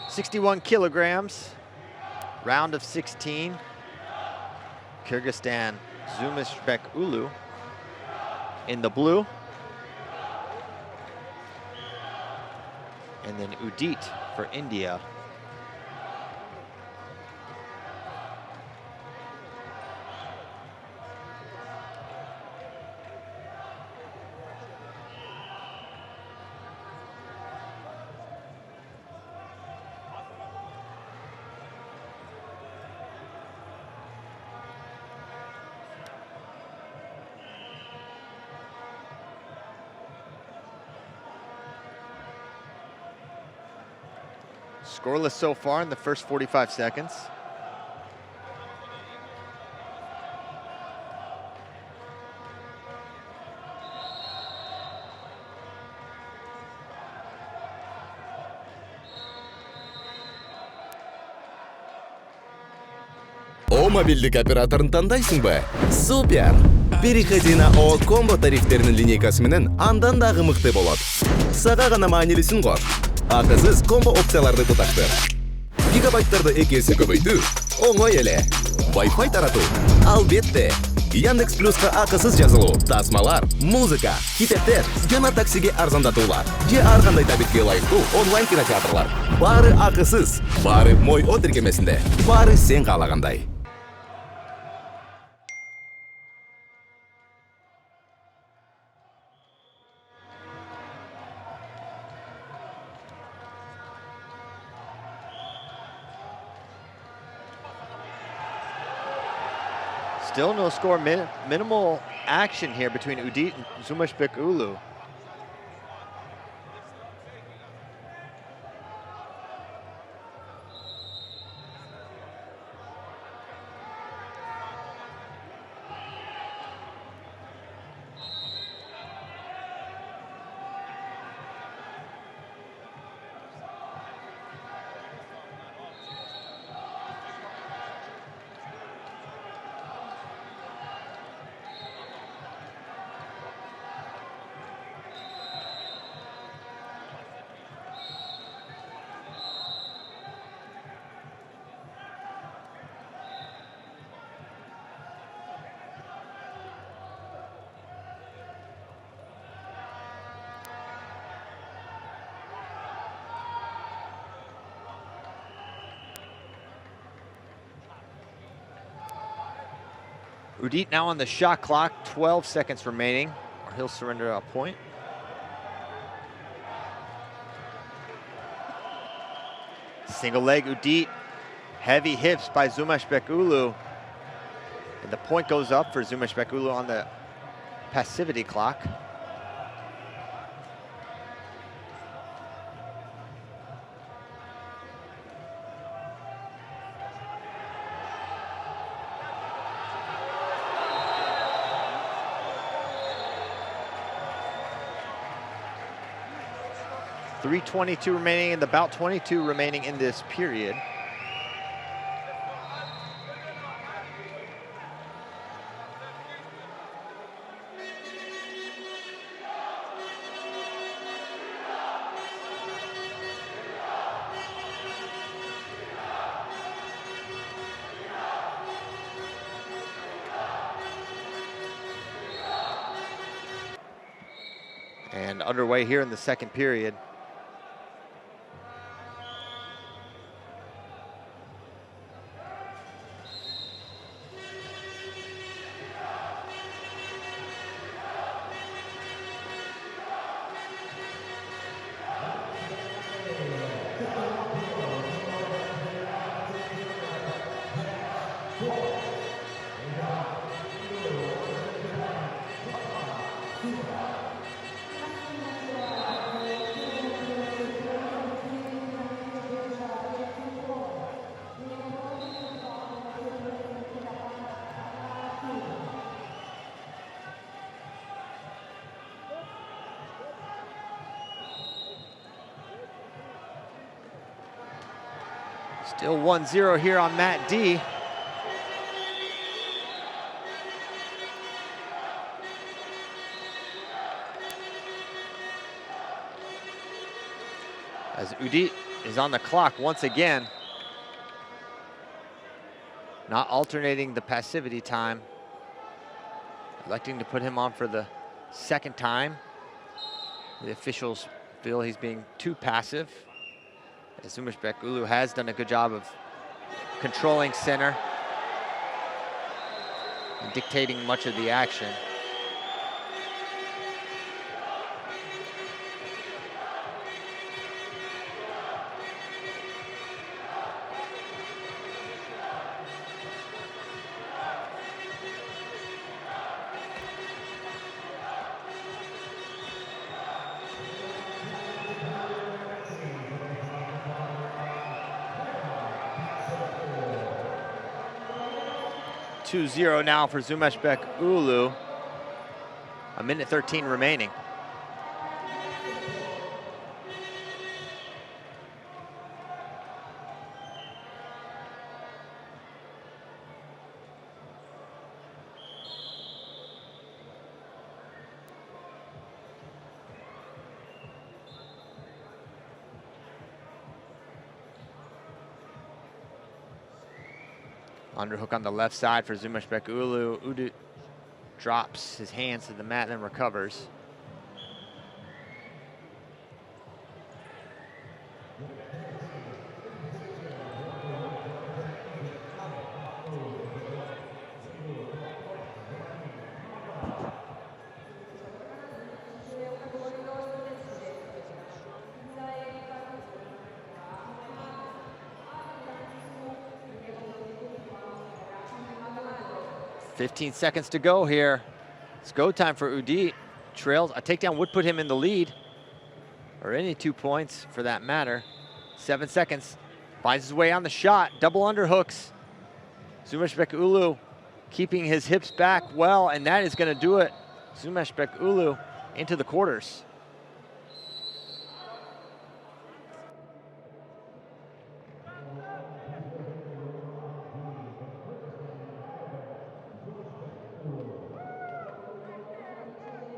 61 kilograms, round of 16. Kyrgyzstan, Jumashbek Уулу in the blue. And then Udit for India. Scoreless so far in the first 45 seconds. О мобильдик операторын тандайсың ба? Супер! Переходи на О комбо тарифтерінің линейкасы менен андан дагы мыкты болот. Сага гана маанилисин кор. Акысыз комбо опцияларды туташтыр. Гигабайттарды 2 есе көбөйтүү оңой эле. Wi-Fi таратуу албетте. Яндекс Плюска акысыз жазылуу, тасмалар, музыка, китептер жана таксиге арзандатуулар. Же ар кандай табитке ылайыктуу онлайн кинотеатрлар. Баары акысыз, баары мой о тиркемесинде, баары сен каалагандай. Still no score, minimal action here between Udit and Jumashbek Уулу. Udit now on the shot clock, 12 seconds remaining, or he'll surrender a point. Single leg Udit, heavy hips by Jumashbek Уулу. And the point goes up for Jumashbek Уулу on the passivity clock. .322 remaining and about 22 remaining in this period. And underway here in the second period. Still 1-0 here on mat D. As Udit is on the clock once again. Not alternating the passivity time. Electing to put him on for the second time. The officials feel he's being too passive. As Jumashbek Уулу has done a good job of controlling center and dictating much of the action. (2-0) now for Jumashbek Уулу. 1:13 remaining. Underhook on the left side for Jumashbek Уулу. Udit drops his hands to the mat and then recovers. .15 seconds to go here. It's go time for Udit. Trails, a takedown would put him in the lead, or any 2 points for that matter. 7 seconds, finds his way on the shot, double underhooks. Jumashbek Уулу keeping his hips back well, and that is gonna do it. Jumashbek Уулu into the quarters.